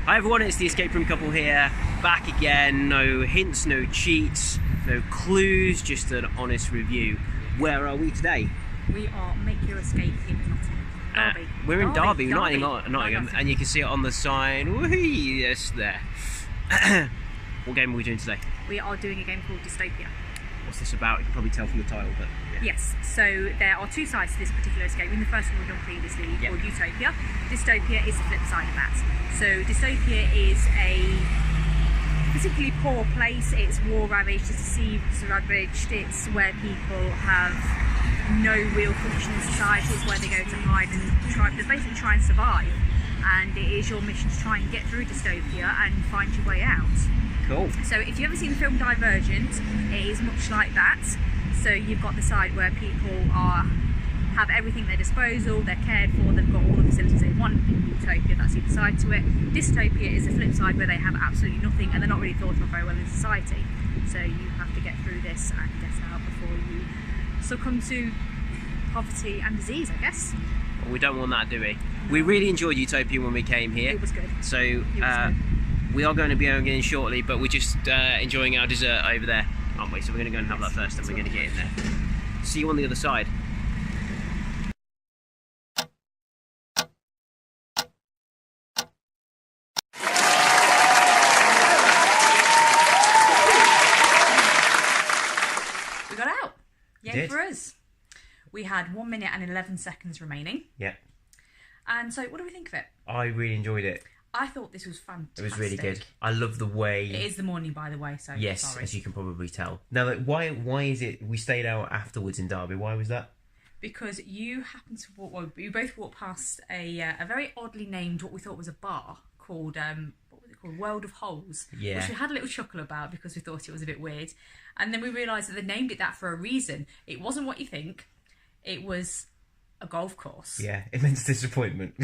Hi everyone, it's the Escape Room couple here, back again. No hints, no cheats, no clues, just an honest review. Where are we today? We are Make Your Escape in Nottingham. Derby. We're in Derby, Nottingham, Nottingham, and you can see it on the sign. Whee, yes, there. What game are we doing today? We are doing a game called Dystopia. What's this about? You can probably tell from the title, but yeah. Yes, so there are two sides to this particular escape room. The first one we've done previously called Utopia. Dystopia is the flip side of that. So Dystopia is a particularly poor place. It's war ravaged, it's disease ravaged, it's where people have no real function in society. It's where they go to hide and basically try and survive. And it is your mission to try and get through Dystopia and find your way out. Cool. So if you've ever seen the film Divergent, it is much like that. So you've got the side where people have everything at their disposal, they're cared for, they've got all the facilities they want. In Utopia, that's the other side to it. Dystopia is the flip side where they have absolutely nothing and they're not really thought of very well in society. So you have to get through this and get out before you succumb to poverty and disease, I guess. Well, we don't want that, do we? We really enjoyed Utopia when we came here. It was good. So we are going to be going in shortly, but we're just enjoying our dessert over there, aren't we? So we're going to go and have that first, and we're going to get in there. See you on the other side. We got out. Yay Did. for us. We had 1 minute and 11 seconds remaining. Yeah. And so, what do we think of it? I really enjoyed it. I thought this was fantastic. It was really good. I love the way. It is the morning, by the way, so Yes, sorry. as you can probably tell. Now, like, why is it we stayed out afterwards in Derby? Why was that? Because you happened to walk, well, you both walked past a very oddly named, what we thought was a bar called, what was it called? World of Holes. Yeah. Which we had a little chuckle about because we thought it was a bit weird. And then we realised that they named it that for a reason. It wasn't what you think. It was a golf course. Yeah, immense disappointment.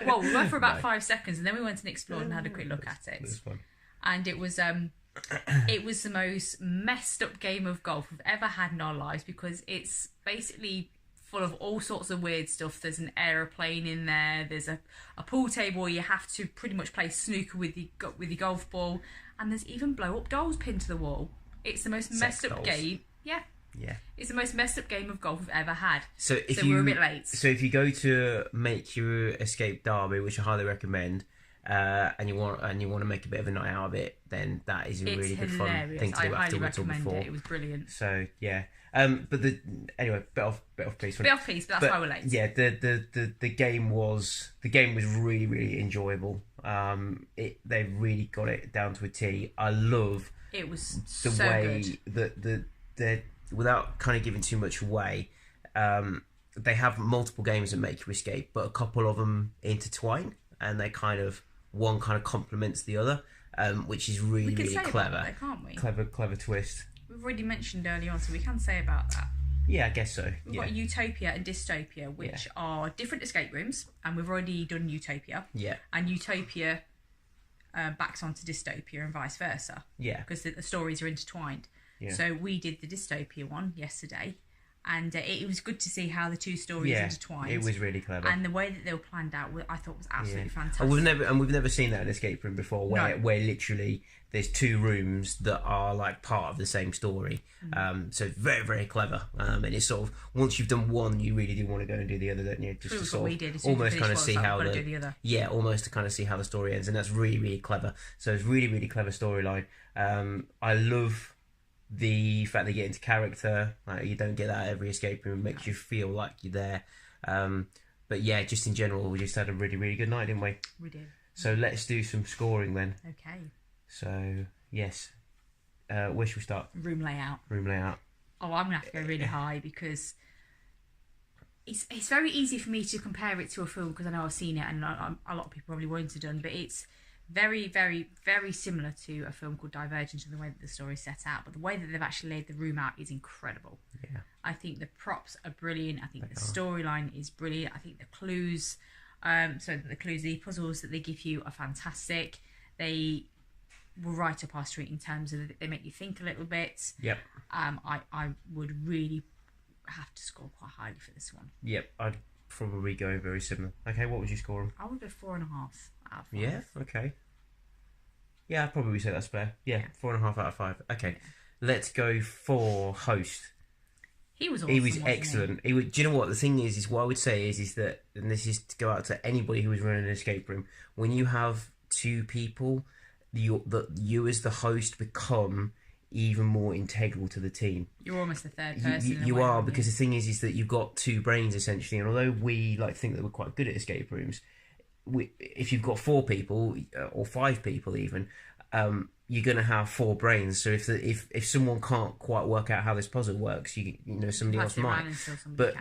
Well, we went for about 5 seconds and then we went and explored and had a quick look at it. It was fun. And it was the most messed up game of golf we've ever had in our lives because it's basically full of all sorts of weird stuff. There's an aeroplane in there. There's a pool table where you have to pretty much play snooker with your golf ball, and there's even blow up dolls pinned to the wall. It's the most messed up game. Yeah. Yeah. It's the most messed up game of golf we've ever had. So we're a bit late. So if you go to Make Your Escape Derby, which I highly recommend, and you want to make a bit of a night out of it, then that is a really good fun thing to do afterwards or before. It was brilliant. So yeah. But anyway, bit off piece. Bit off piece, but that's why we're late. Yeah, the game was really, really enjoyable. They really got it down to a T. I love it was the so way good. the without kind of giving too much away, they have multiple games that Make Your Escape, but a couple of them intertwine, and they one kind of complements the other, which is really clever. About that, can't we? Clever twist. We've already mentioned early on, so we can say about that. Yeah, I guess so. We've got Utopia and Dystopia, which are different escape rooms, and we've already done Utopia. Yeah. And Utopia backs onto Dystopia and vice versa. Yeah. Because the stories are intertwined. Yeah. So we did the Dystopia one yesterday, and it was good to see how the two stories intertwined. It was really clever, and the way that they were planned out, I thought was absolutely fantastic. And we've never seen that in Escape Room before, where literally there's two rooms that are like part of the same story. So very, very clever. And it's sort of, once you've done one, you really do want to go and do the other, don't you? Just to sort of almost kind of see how almost to kind of see how the story ends, and that's really, really clever. So it's really, really clever storyline. I love the fact they get into character. Like, you don't get that at every escape room. It makes you feel like you're there. But yeah, just in general, we just had a really, really good night, didn't we? We did. So let's do some scoring then. Okay. So yes, where should we start? Room layout. Room layout. Oh, I'm gonna have to go really high because it's very easy for me to compare it to a film because I know I've seen it and a lot of people probably won't have done, but it's very, very, very similar to a film called Divergent in the way that the story is set out, but the way that they've actually laid the room out is incredible. Yeah. I think the props are brilliant. I think the storyline is brilliant. I think the clues, the puzzles that they give you are fantastic. They were right up our street in terms of they make you think a little bit. Yep. I would really have to score quite highly for this one. Yep. I'd probably go very similar. Okay, what would you score them? I would go 4.5 out of 5. Yeah, okay. Yeah, I'd probably say that's fair. Yeah, 4.5 out of 5. Okay, let's go for host. He was awesome. He was excellent. He was, do you know what the thing is what I would say is that, and this is to go out to anybody who was running an escape room, when you have 2 people, you as the host become even more integral to the team. You're almost the third person. You are, because the thing is that you've got 2 brains essentially, and although we like to think that we're quite good at escape rooms, if you've got 4 people or 5 people even, you're going to have 4 brains. So if someone can't quite work out how this puzzle works, you know somebody else might. But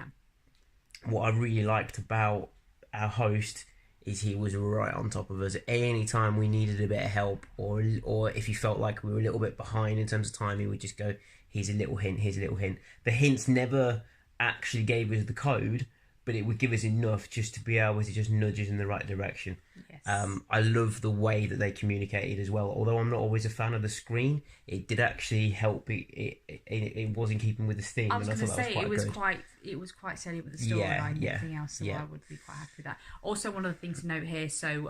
what I really liked about our host is he was right on top of us any time we needed a bit of help, or if he felt like we were a little bit behind in terms of time, he would just go, here's a little hint, here's a little hint. The hints never actually gave us the code, but it would give us enough just to be able to just nudge us in the right direction. Yes. I love the way that they communicated as well. Although I'm not always a fan of the screen, it did actually help. It was in keeping with the theme. I was going to say it was good. quite steady with the storyline and everything else, so I would be quite happy with that. Also, one other thing to note here. So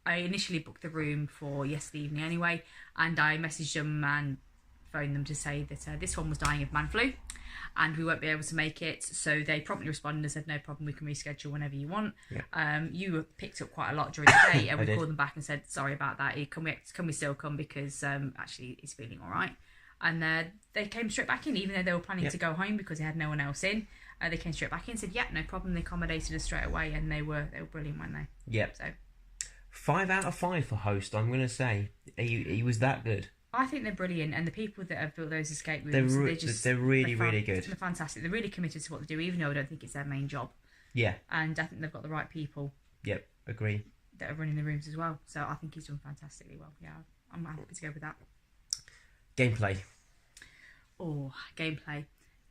I initially booked the room for yesterday evening anyway, and I messaged them and phoned them to say that this one was dying of man flu and we won't be able to make it, so they promptly responded and said no problem, we can reschedule whenever you want. You picked up quite a lot during the day and we called them back and said sorry about that, can we still come, because actually he's feeling all right. And they came straight back in, even though they were planning to go home because they had no one else in. They came straight back in and said no problem, they accommodated us straight away, and they were brilliant, weren't they? So 5 out of 5 for host, I'm going to say. He was that good. I think they're brilliant, and the people that have built those escape rooms, they're really good. They're fantastic. They're really committed to what they do, even though I don't think it's their main job. Yeah. And I think they've got the right people. Yep, agree. That are running the rooms as well. So I think he's done fantastically well. Yeah, I'm happy to go with that. Gameplay. Oh, gameplay.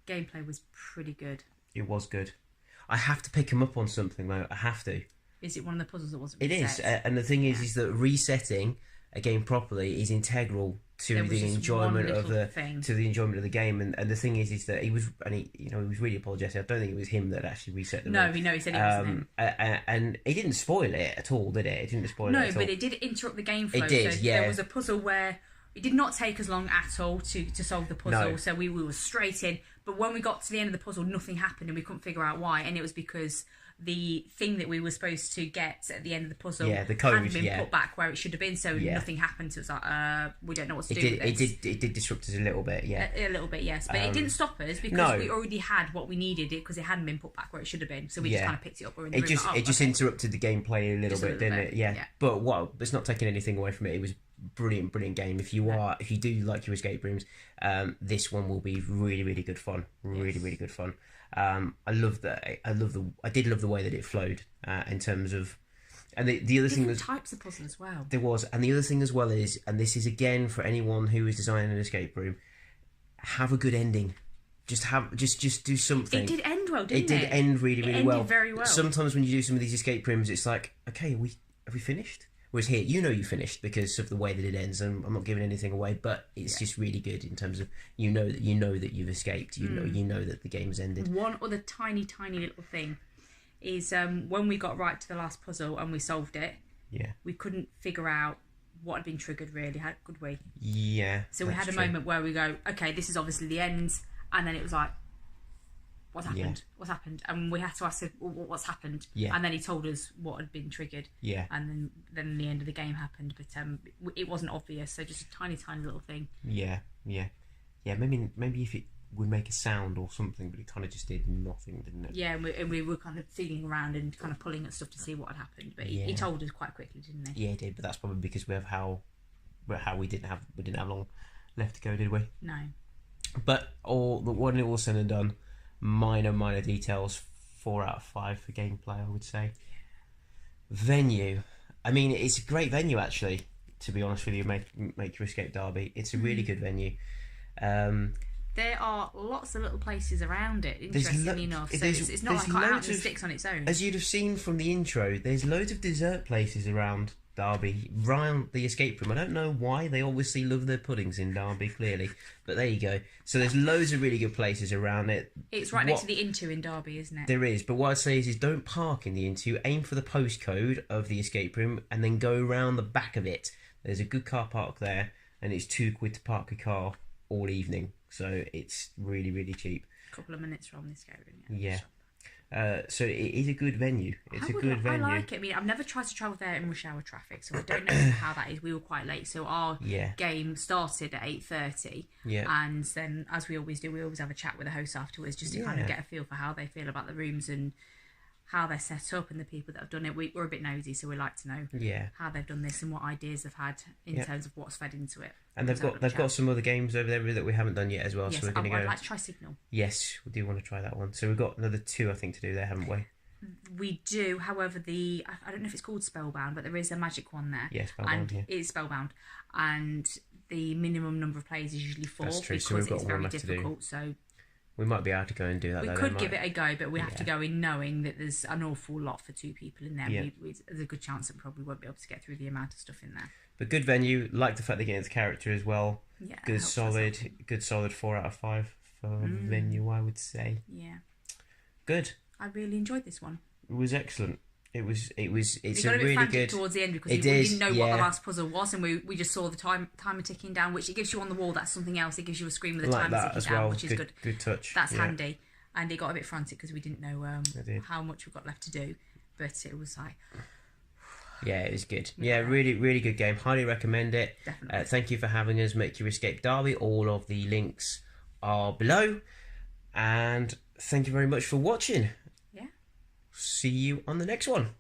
Gameplay was pretty good. It was good. I have to pick him up on something though. I have to. Is it one of the puzzles that wasn't reset? It is, and the thing is that resetting a game properly is integral to the enjoyment of the game. And the thing is that he was really apologetic. I don't think it was him that actually reset the room. No, he said it wasn't him. And he didn't spoil it at all, did it? It didn't spoil it at all. No, but it did interrupt the game flow. It did, so yeah. There was a puzzle where it did not take us long at all to solve the puzzle. No. So we were straight in. But when we got to the end of the puzzle, nothing happened and we couldn't figure out why. And it was because the thing that we were supposed to get at the end of the puzzle the code, hadn't been put back where it should have been, so nothing happened. So it was like, we don't know what to do with this. It did disrupt us a little bit, a little bit, yes. But it didn't stop us because we already had what we needed because it hadn't been put back where it should have been. So we just kind of picked it up. It just interrupted the gameplay a little bit, didn't it? Yeah. But it's not taking anything away from it. It was brilliant game. If you do like your escape rooms, this one will be really, really good fun. Really good fun. I did love the way that it flowed in terms of, and the other thing was types of puzzle as well. There was, and the other thing as well is, and this is again for anyone who is designing an escape room, have a good ending. Just do something. It did end well, didn't it? It did end really well. Very well. Sometimes when you do some of these escape rooms, it's like, okay, have we finished? Whereas here, you finished because of the way that it ends, and I'm not giving anything away, but it's just really good in terms of you know that you've escaped, you know that the game's ended. One other tiny little thing is when we got right to the last puzzle and we solved it, we couldn't figure out what had been triggered really, could we? Yeah. So we had a moment where we go, okay, this is obviously the end, and then it was like, what happened? Yeah. What happened? And we had to ask him, what's happened? Yeah. And then he told us what had been triggered. Yeah. And then the end of the game happened, but it wasn't obvious. So just a tiny little thing. Yeah. Maybe if it would make a sound or something, but it kind of just did nothing, didn't it? Yeah, and we were kind of feeling around and kind of pulling at stuff to see what had happened. But he told us quite quickly, didn't he? Yeah, he did. But that's probably because we have how we didn't have long left to go, did we? No. But when it all said and done, minor details, 4 out of 5 for gameplay, I would say. Venue, I mean, it's a great venue actually, to be honest with you. Make Your Escape Derby, it's a really good venue. There are lots of little places around it, interestingly enough, so it's not like out of the sticks on its own. As you'd have seen from the intro, there's loads of dessert places around Derby, round the escape room. I don't know why. They obviously love their puddings in Derby, clearly. But there you go. So there's loads of really good places around it. It's right next to the Into in Derby, isn't it? There is. But what I'd say is don't park in the Into. Aim for the postcode of the escape room and then go around the back of it. There's a good car park there, and it's £2 to park a car all evening. So it's really, really cheap. A couple of minutes from the escape room. Yeah. So it is a good venue. It's a good venue. I like it. I mean, I've never tried to travel there in rush hour traffic, so I don't know how that is. We were quite late, so our game started at 8:30. Yeah. And then, as we always do, we always have a chat with the host afterwards, just to kind of get a feel for how they feel about the rooms and how they're set up, and the people that have done it. We're a bit nosy, so we like to know how they've done this and what ideas they've had in terms of what's fed into it. And they've got some other games over there that we haven't done yet as well. Yes, so we're going to go. I'd like to try Signal. Yes, we do want to try that one. So we've got another 2, I think, to do there, haven't we? We do. However, I don't know if it's called Spellbound, but there is a magic one there. Yes, Spellbound. And it's Spellbound, and the minimum number of players is usually 4 because so we've got it's very difficult. So we might be able to go and do that. We could give it a go, but we have to go in knowing that there's an awful lot for 2 people in there. Yeah. There's a good chance that we probably won't be able to get through the amount of stuff in there. But good venue. Like the fact they get into character as well. Yeah, good solid 4 out of 5 for venue, I would say. Yeah. Good. I really enjoyed this one. It was excellent. It's a really bit good towards the end because we didn't know what the last puzzle was, and we just saw the timer ticking down, which it gives you on the wall. That's something else. It gives you a screen with the timer ticking down, which is good. Good touch. That's handy. And it got a bit frantic because we didn't know how much we've got left to do, but it was like. Yeah, it was good. Yeah, really, really good game. Highly recommend it. Definitely. Thank you for having us. Make Your Escape Derby. All of the links are below, and thank you very much for watching. Yeah. See you on the next one.